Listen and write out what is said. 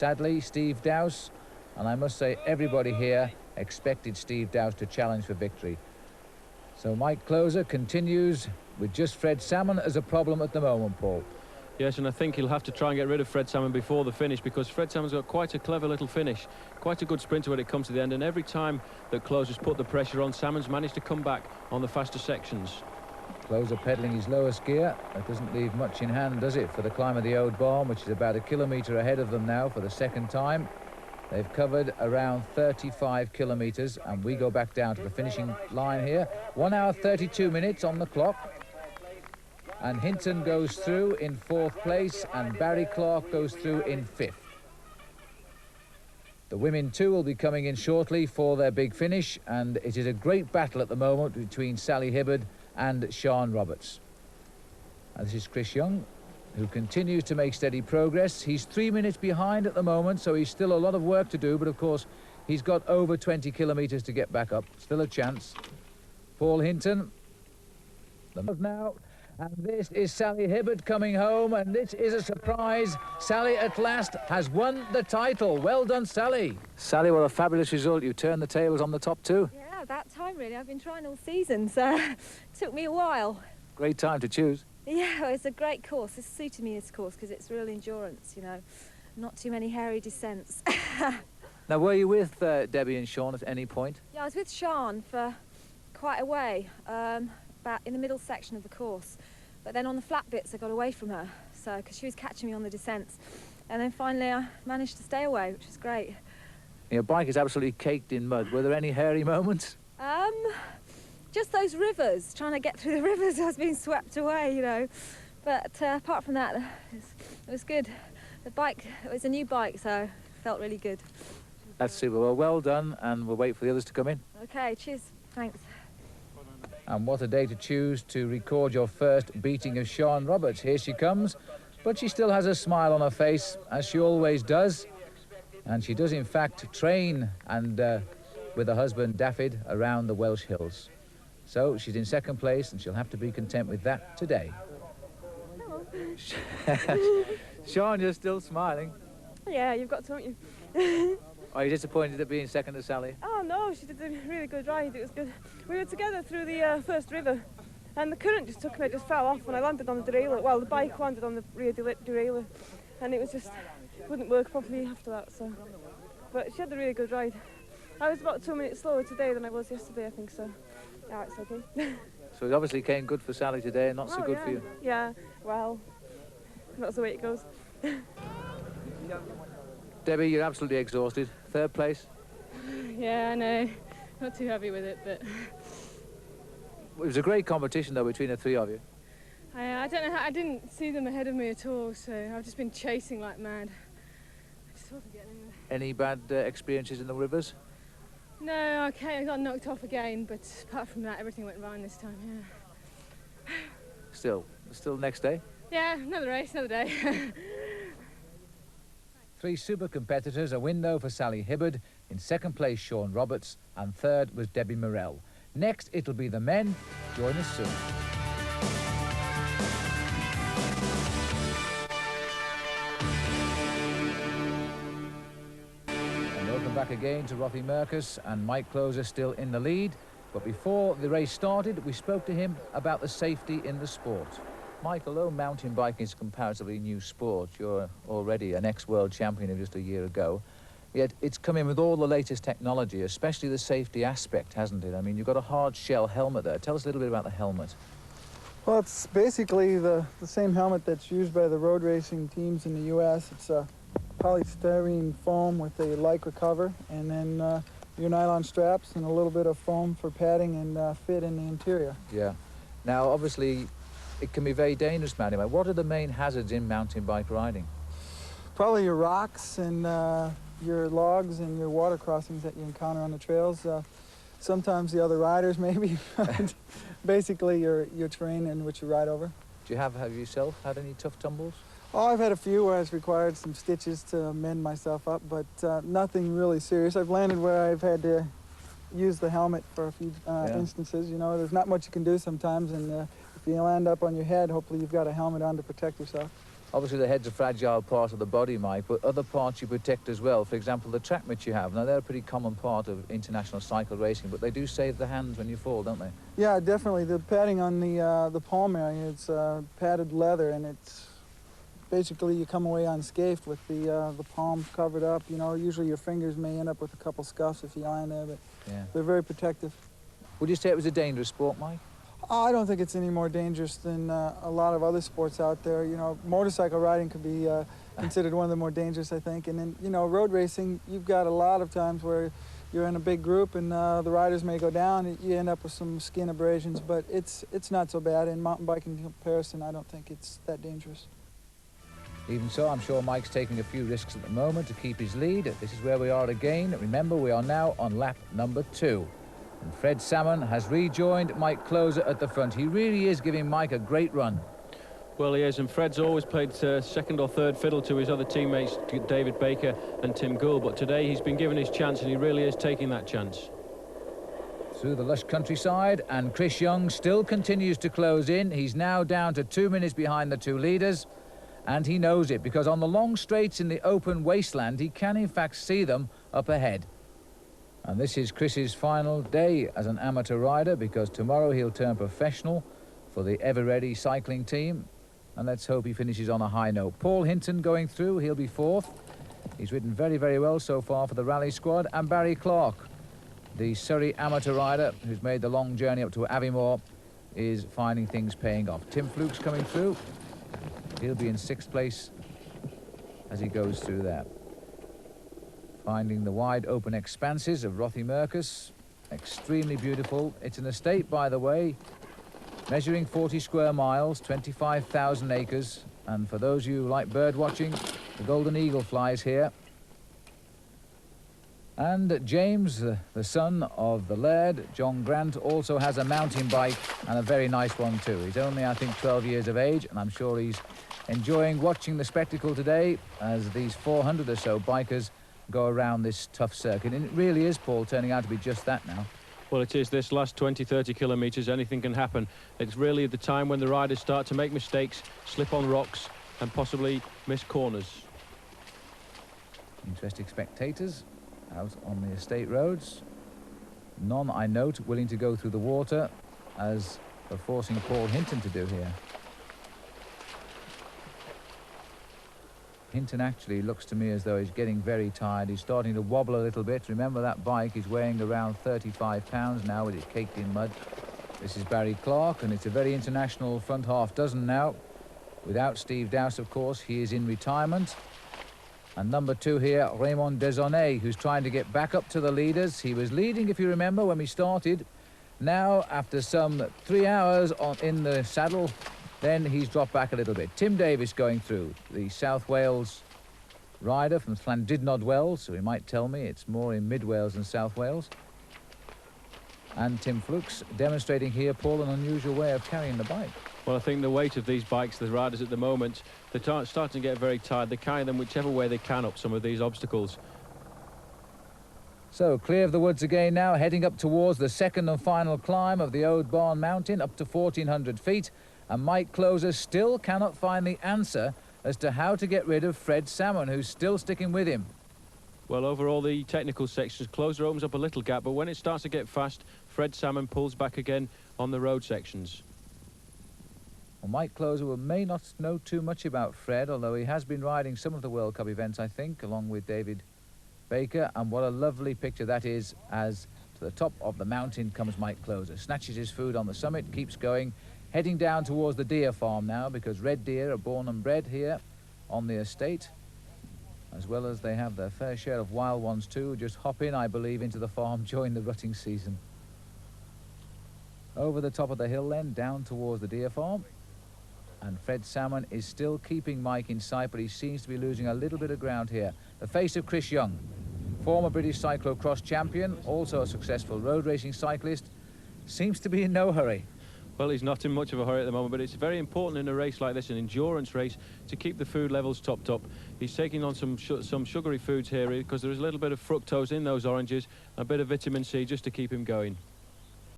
Sadly, Steve Dowse, and I must say everybody here expected Steve Dowse to challenge for victory. So Mike Closer continues with just Fred Salmon as a problem at the moment, Paul. Yes, and I think he'll have to try and get rid of Fred Salmon before the finish, because Fred Salmon's got quite a clever little finish, quite a good sprinter when it comes to the end, and every time that Closer's put the pressure on, Salmon's managed to come back on the faster sections. Closer pedalling his lowest gear. That doesn't leave much in hand, does it, for the climb of the Ode Barn, which is about a kilometre ahead of them now for the second time. They've covered around 35 kilometres, and we go back down to the finishing line here. 1 hour 32 minutes on the clock. And Hinton goes through in 4th place, and Barry Clark goes through in 5th. The women too will be coming in shortly for their big finish, and it is a great battle at the moment between Sally Hibbard and Sian Roberts. And this is Chris Young, who continues to make steady progress. He's 3 minutes behind at the moment, so he's still a lot of work to do, but of course he's got over 20 kilometres to get back up. Still a chance. Paul Hinton. Now. And this is Sally Hibbard coming home, and this is a surprise. Sally at last has won the title. Well done, Sally. Sally, what a fabulous result. You turned the tables on the top too. Yeah, about time really. I've been trying all season, so it took me a while. Great time to choose. Yeah, it's a great course. It's suited me, this course, because it's real endurance, you know. Not too many hairy descents. Now, were you with Debbie and Sean at any point? Yeah, I was with Sian for quite a way. About in the middle section of the course, but then on the flat bits I got away from her, so because she was catching me on the descents, and then finally I managed to stay away, which was great. Your bike is absolutely caked in mud. Were there any hairy moments? Just those rivers, trying to get through the rivers. I was being swept away, you know, but apart from that it was good. The bike, it was a new bike, so it felt really good. That's super. Well done, and we'll wait for the others to come in. Okay, cheers, thanks. And what a day to choose to record your first beating of Sian Roberts. Here she comes, but she still has a smile on her face, as she always does. And she does, in fact, train and with her husband, Daffyd, around the Welsh hills. So she's in 2nd place, and she'll have to be content with that today. Sian, you're still smiling. Yeah, you've got to, haven't you? Are you disappointed at being second to Sally? Oh no, she did a really good ride. It was good. We were together through the first river, and the current just took me. It just fell off, and I landed on the derailleur. Well, the bike landed on the rear derailleur, and it was just wouldn't work properly after that. So, but she had a really good ride. I was about 2 minutes slower today than I was yesterday, I think. So, yeah, it's okay. So it obviously came good for Sally today, and not so good for you. Yeah, well, that's the way it goes. Debbie, you're absolutely exhausted. 3rd place? Yeah, I know. Not too happy with it, but... It was a great competition, though, between the 3 of you. I don't know how... I didn't see them ahead of me at all, so I've just been chasing like mad. I just wasn't getting anywhere. Any bad experiences in the rivers? No, okay, I got knocked off again, but apart from that, everything went fine this time, yeah. Still next day? Yeah, another race, another day. 3 super competitors, a window for Sally Hibbard, in 2nd place Sian Roberts, and 3rd was Debbie Morell. Next it'll be the men. Join us soon. And welcome back again to Rothy Merkus, and Mike Closer still in the lead. But before the race started, we spoke to him about the safety in the sport. Mike, although mountain biking is a comparatively new sport, you're already an ex-world champion of just a year ago, yet it's come in with all the latest technology, especially the safety aspect, hasn't it? I mean, you've got a hard shell helmet there. Tell us a little bit about the helmet. Well, it's basically the same helmet that's used by the road racing teams in the U.S. It's a polystyrene foam with a Lycra cover, and then your nylon straps and a little bit of foam for padding and fit in the interior. Yeah. Now, obviously, it can be very dangerous mountain bike. What are the main hazards in mountain bike riding? Probably your rocks and your logs and your water crossings that you encounter on the trails. Sometimes the other riders, maybe. Basically, your terrain in which you ride over. Do you have yourself had any tough tumbles? Oh, I've had a few where it's required some stitches to mend myself up, but nothing really serious. I've landed where I've had to use the helmet for a few instances. You know, there's not much you can do sometimes, and if you land up on your head, hopefully you've got a helmet on to protect yourself. Obviously, the head's a fragile part of the body, Mike, but other parts you protect as well. For example, the track mitts you have. Now, they're a pretty common part of international cycle racing, but they do save the hands when you fall, don't they? Yeah, definitely. The padding on the palm area, it's padded leather, and it's basically you come away unscathed with the palms covered up. You know, usually your fingers may end up with a couple scuffs if you lie in there, but Yeah. they're very protective. Would you say it was a dangerous sport, Mike? I don't think it's any more dangerous than a lot of other sports out there. You know, motorcycle riding could be considered one of the more dangerous, I think. And then, you know, road racing, you've got a lot of times where you're in a big group and the riders may go down and you end up with some skin abrasions, but it's not so bad. In mountain biking comparison, I don't think it's that dangerous. Even so, I'm sure Mike's taking a few risks at the moment to keep his lead. This is where we are again. Remember, we are now on lap number 2. And Fred Salmon has rejoined Mike Closer at the front. He really is giving Mike a great run. Well, he is, and Fred's always played second or third fiddle to his other teammates, David Baker and Tim Gould, but today he's been given his chance, and he really is taking that chance. Through the lush countryside, and Chris Young still continues to close in. He's now down to 2 minutes behind the two leaders, and he knows it, because on the long straights in the open wasteland, he can in fact see them up ahead. And this is Chris's final day as an amateur rider, because tomorrow he'll turn professional for the ever-ready cycling team. And let's hope he finishes on a high note. Paul Hinton going through, he'll be 4th. He's ridden very, very well so far for the rally squad. And Barry Clark, the Surrey amateur rider who's made the long journey up to Aviemore, is finding things paying off. Tim Fluke's coming through. He'll be in 6th place as he goes through there. Finding the wide open expanses of Rothiemurcus. Extremely beautiful. It's an estate, by the way, measuring 40 square miles, 25,000 acres. And for those of you who like bird watching, the golden eagle flies here. And James, the son of the Laird, John Grant, also has a mountain bike, and a very nice one too. He's only, I think, 12 years of age, and I'm sure he's enjoying watching the spectacle today as these 400 or so bikers go around this tough circuit. And it really is, Paul, turning out to be just that now. Well, it is. This last 20-30 kilometres, anything can happen. It's really the time when the riders start to make mistakes, slip on rocks and possibly miss corners. Interesting spectators out on the estate roads. None, I note, willing to go through the water, as they're forcing Paul Hinton to do here. Hinton actually looks to me as though he's getting very tired. He's starting to wobble a little bit. Remember, that bike is weighing around 35 pounds now with it caked in mud. This is Barry Clark, and it's a very international front half dozen now. Without Steve Dowse, of course, he is in retirement. And number 2 here, Raymond Desonnet, who's trying to get back up to the leaders. He was leading, if you remember, when we started. Now, after some 3 hours in the saddle, then he's dropped back a little bit. Tim Davis going through, the South Wales rider from Llandudno Wells, so he might tell me it's more in Mid Wales than South Wales. And Tim Fluke's demonstrating here, Paul, an unusual way of carrying the bike. Well, I think the weight of these bikes, the riders at the moment, they're starting to get very tired. They carry them whichever way they can up some of these obstacles. So, clear of the woods again now, heading up towards the second and final climb of the Ode Barn Mountain, up to 1,400 feet. And Mike Closer still cannot find the answer as to how to get rid of Fred Salmon, who's still sticking with him. Well, over all the technical sections, Closer opens up a little gap, but when it starts to get fast, Fred Salmon pulls back again on the road sections. Well, Mike Closer may not know too much about Fred, although he has been riding some of the World Cup events, I think, along with David Baker. And what a lovely picture that is, as to the top of the mountain comes Mike Closer. Snatches his food on the summit, keeps going, heading down towards the deer farm now, because red deer are born and bred here on the estate, as well as they have their fair share of wild ones too. Just hop in, I believe, into the farm during the rutting season. Over the top of the hill then, down towards the deer farm. And Fred Salmon is still keeping Mike in sight, but he seems to be losing a little bit of ground here. The face of Chris Young, former British cyclocross champion, also a successful road racing cyclist, seems to be in no hurry. Well, he's not in much of a hurry at the moment, but it's very important in a race like this, an endurance race, to keep the food levels topped up. He's taking on some sugary foods here because there is a little bit of fructose in those oranges, a bit of vitamin C just to keep him going.